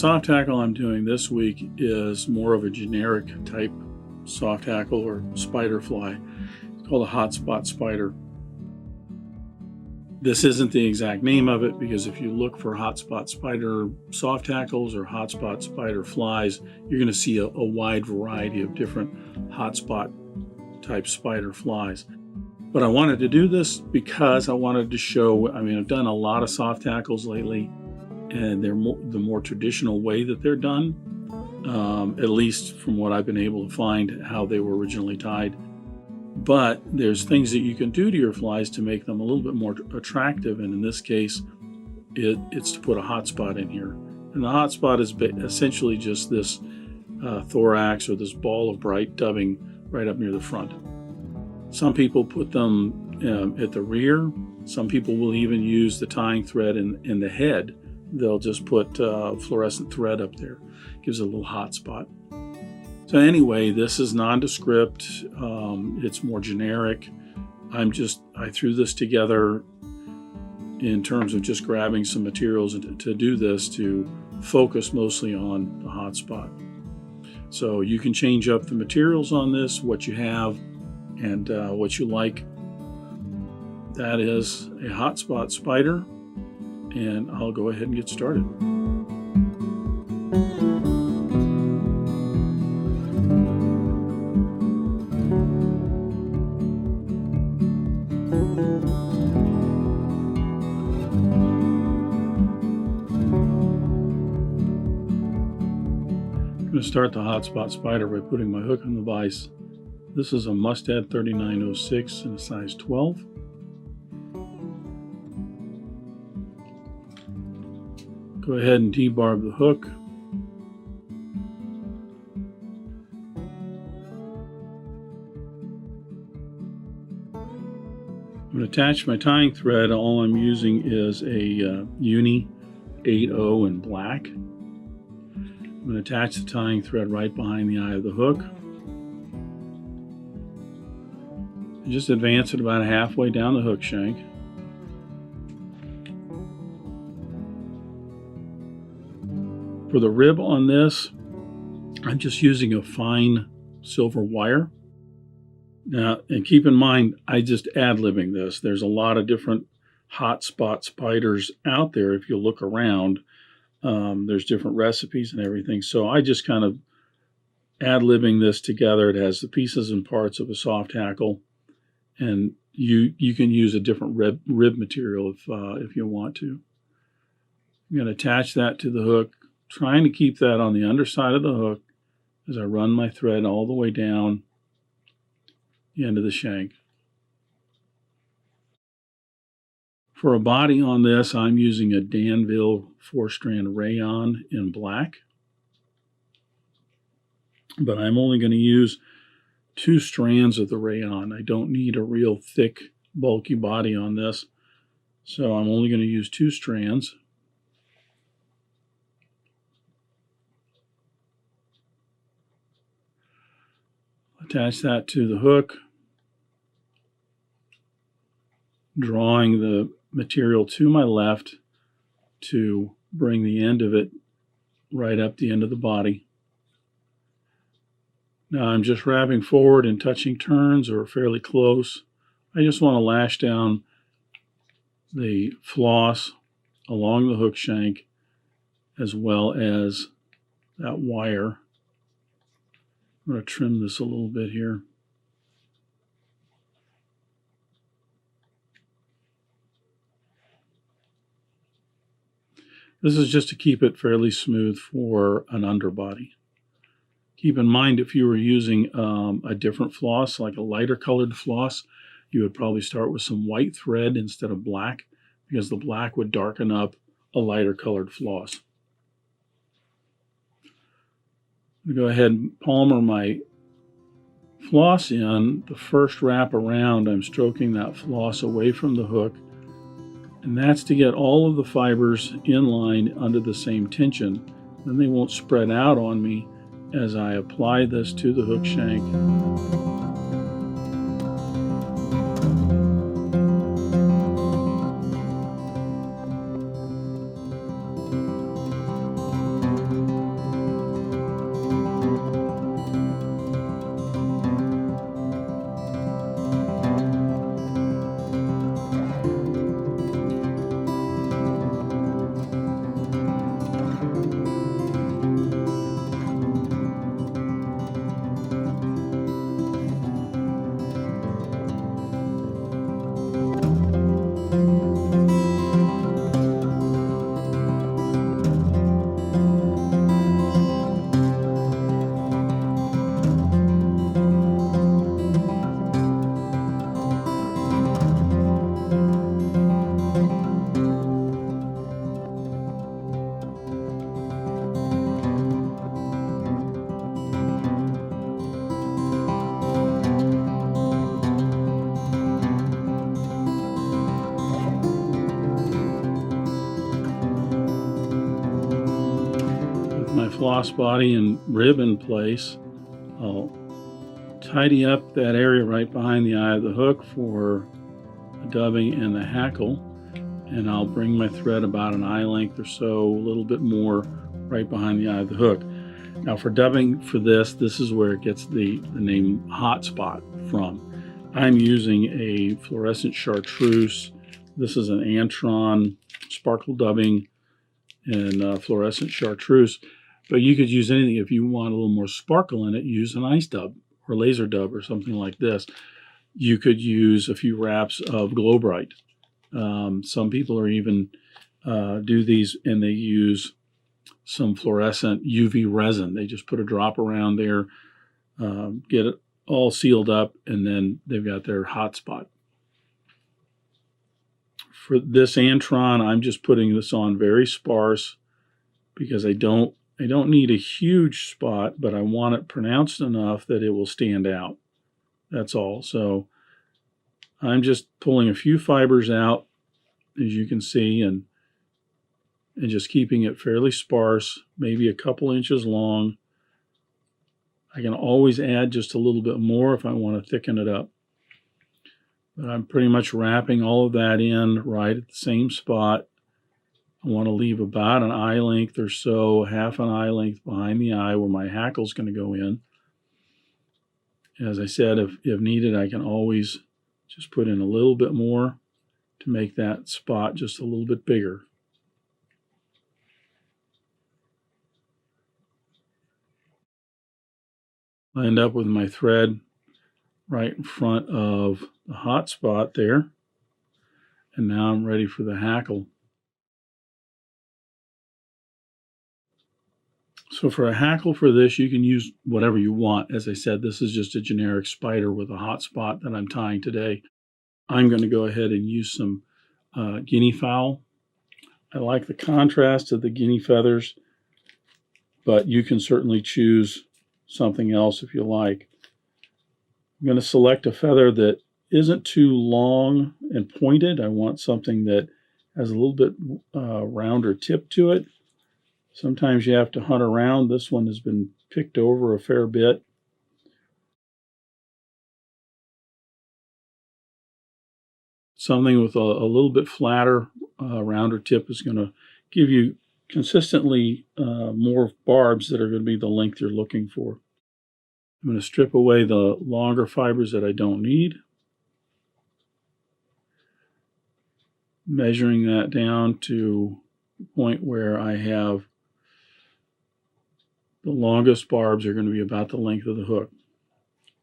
soft hackle I'm doing this week is more of a generic type soft hackle or spider fly. It's called a hotspot spider. This isn't the exact name of it because if you look for hotspot spider soft hackles or hotspot spider flies, you're going to see a wide variety of different hotspot type spider flies. But I wanted to do this because I wanted to show, I've done a lot of soft hackles lately, and they're the more traditional way that they're done, at least from what I've been able to find, how they were originally tied. But there's things that you can do to your flies to make them a little bit more attractive, and in this case, it's to put a hotspot in here. And the hotspot is essentially just this thorax or this ball of bright dubbing right up near the front. Some people put them at the rear. Some people will even use the tying thread in the head. They'll just put fluorescent thread up there. Gives it a little hot spot. So anyway, this is nondescript. It's more generic. I threw this together in terms of just grabbing some materials to do this, to focus mostly on the hot spot. So you can change up the materials on this, what you have, and what you like. That is a hotspot spider, and I'll go ahead and get started. I'm going to start the hotspot spider by putting my hook on the vise. This is a Mustad 3906 in a size 12. Go ahead and debarb the hook. I'm going to attach my tying thread. All I'm using is a Uni-Thread in black. I'm going to attach the tying thread right behind the eye of the hook. And just advance it about halfway down the hook shank. For the rib on this, I'm just using a fine silver wire. Now, and keep in mind, I just ad-libbing this. There's a lot of different hotspot spiders out there if you look around. There's different recipes and everything. So I just kind of ad-libbing this together. It has the pieces and parts of a soft hackle. And you can use a different rib material if you want to. I'm going to attach that to the hook, trying to keep that on the underside of the hook as I run my thread all the way down the end of the shank. For a body on this, I'm using a Danville 4-strand Rayon in black. But I'm only going to use 2 strands of the Rayon. I don't need a real thick, bulky body on this. So I'm only going to use 2 strands. Attach that to the hook, drawing the material to my left to bring the end of it right up the end of the body. Now I'm just wrapping forward and touching turns or fairly close. I just want to lash down the floss along the hook shank as well as that wire. I'm going to trim this a little bit here. This is just to keep it fairly smooth for an underbody. Keep in mind, if you were using a different floss, like a lighter colored floss, you would probably start with some white thread instead of black, because the black would darken up a lighter colored floss. I'm going to go ahead and palmer my floss in. The first wrap around, I'm stroking that floss away from the hook, and that's to get all of the fibers in line under the same tension. Then they won't spread out on me as I apply this to the hook shank. floss body and rib in place, I'll tidy up that area right behind the eye of the hook for the dubbing and the hackle, and I'll bring my thread about an eye length or so, a little bit more, right behind the eye of the hook. Now for dubbing for this is where it gets the name hotspot from. I'm using a fluorescent Chartreuse. This is an Antron sparkle dubbing and fluorescent Chartreuse, but you could use anything. If you want a little more sparkle in it, use an ice dub or laser dub or something like this. You could use a few wraps of Glow Bright. Some people are even do these and they use some fluorescent UV resin. They just put a drop around there, get it all sealed up, and then they've got their hotspot. For this Antron, I'm just putting this on very sparse because I don't need a huge spot, but I want it pronounced enough that it will stand out. That's all. So I'm just pulling a few fibers out, as you can see, and just keeping it fairly sparse, maybe a couple inches long. I can always add just a little bit more if I want to thicken it up. But I'm pretty much wrapping all of that in right at the same spot. I want to leave about an eye length or so, half an eye length behind the eye where my hackle is going to go in. As I said, if needed, I can always just put in a little bit more to make that spot just a little bit bigger. I end up with my thread right in front of the hot spot there. And now I'm ready for the hackle. So for a hackle for this, you can use whatever you want. As I said, this is just a generic spider with a hot spot that I'm tying today. I'm going to go ahead and use some Guinea fowl. I like the contrast of the Guinea feathers, but you can certainly choose something else if you like. I'm going to select a feather that isn't too long and pointed. I want something that has a little bit rounder tip to it. Sometimes you have to hunt around. This one has been picked over a fair bit. Something with a little bit flatter, rounder tip is going to give you consistently more barbs that are going to be the length you're looking for. I'm going to strip away the longer fibers that I don't need, measuring that down to the point where I have the longest barbs are going to be about the length of the hook.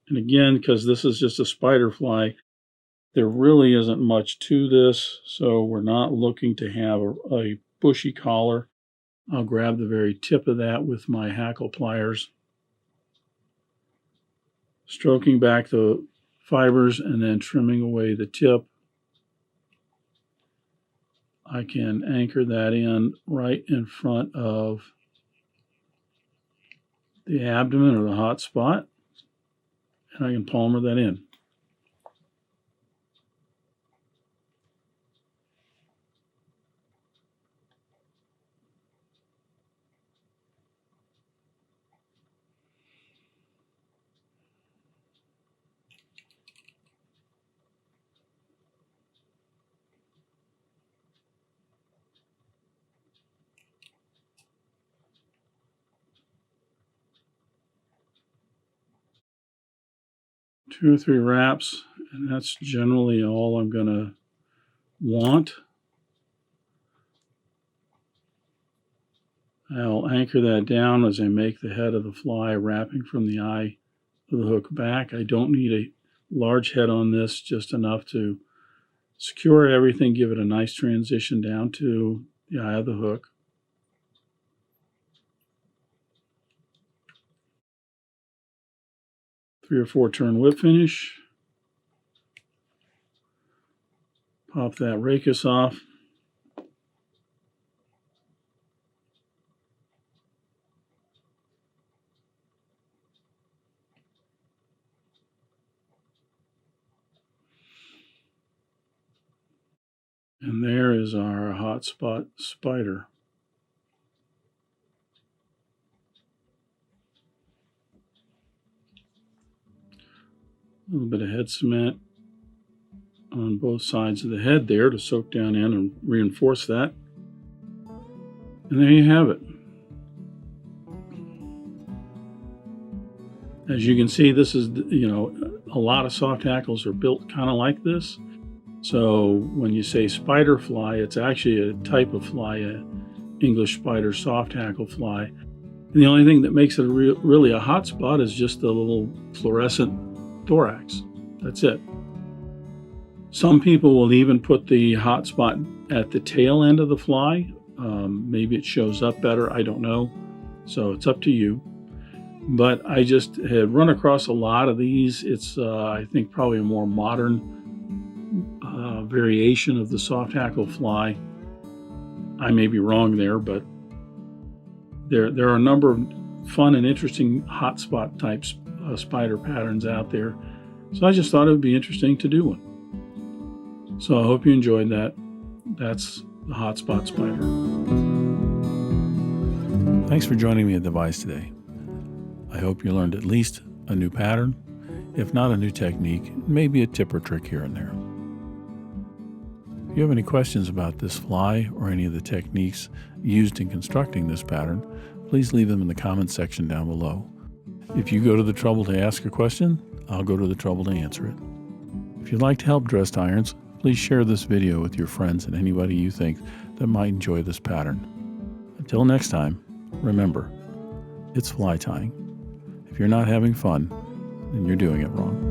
And again, because this is just a spider fly, there really isn't much to this, so we're not looking to have a bushy collar. I'll grab the very tip of that with my hackle pliers, stroking back the fibers and then trimming away the tip. I can anchor that in right in front of the abdomen or the hot spot, and I can palmer that in. Two or three wraps, and that's generally all I'm going to want. I'll anchor that down as I make the head of the fly, wrapping from the eye of the hook back. I don't need a large head on this, just enough to secure everything, give it a nice transition down to the eye of the hook. Three or four turn whip finish. Pop that rachis off. And there is our hotspot spider. A little bit of head cement on both sides of the head there to soak down in and reinforce that. And there you have it. As you can see, this is, a lot of soft hackles are built kind of like this. So when you say spider fly, it's actually a type of fly, a English spider soft hackle fly. And the only thing that makes it really a hot spot is just the little fluorescent thorax. That's it. Some people will even put the hot spot at the tail end of the fly. Maybe it shows up better, I don't know. So it's up to you. But I just had run across a lot of these. It's, I think, probably a more modern variation of the soft hackle fly. I may be wrong there, but there are a number of fun and interesting hotspot types spider patterns out there. So I just thought it would be interesting to do one. So I hope you enjoyed that. That's the hotspot spider. Thanks for joining me at the Vise today. I hope you learned at least a new pattern, if not a new technique, maybe a tip or trick here and there. If you have any questions about this fly or any of the techniques used in constructing this pattern, please leave them in the comments section down below. If you go to the trouble to ask a question, I'll go to the trouble to answer it. If you'd like to help dressed irons, please share this video with your friends and anybody you think that might enjoy this pattern. Until next time, remember, it's fly tying. If you're not having fun, then you're doing it wrong.